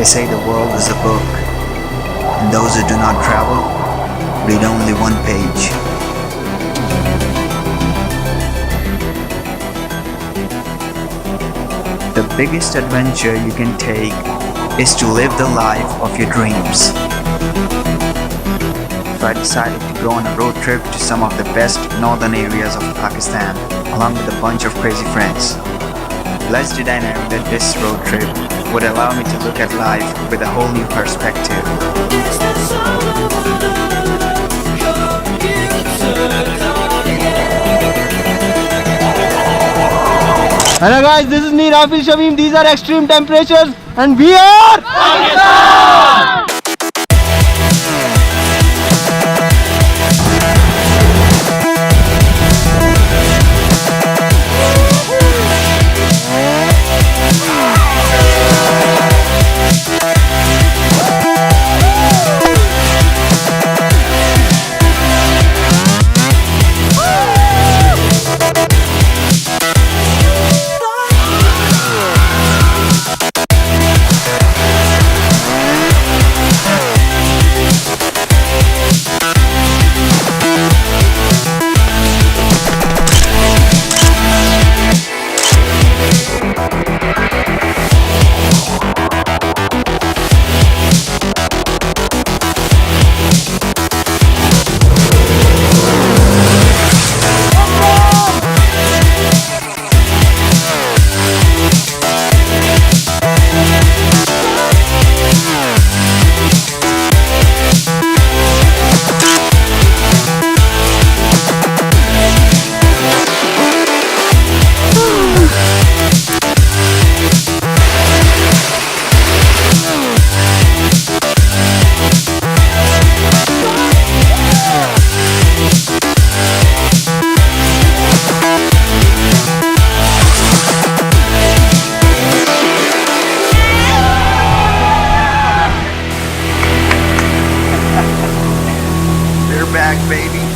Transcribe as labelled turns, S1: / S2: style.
S1: They say the world is a book, and those who do not travel read only one page. The biggest adventure you can take is to live the life of your dreams. So I decided to go on a road trip to some of the best northern areas of Pakistan, along with a bunch of crazy friends. Lest did I know that this road trip would allow me to look at life with a whole new perspective.
S2: Hello guys, this is me Rafeel Shamim. These are extreme temperatures and we are Pakistan!
S1: We're back, baby.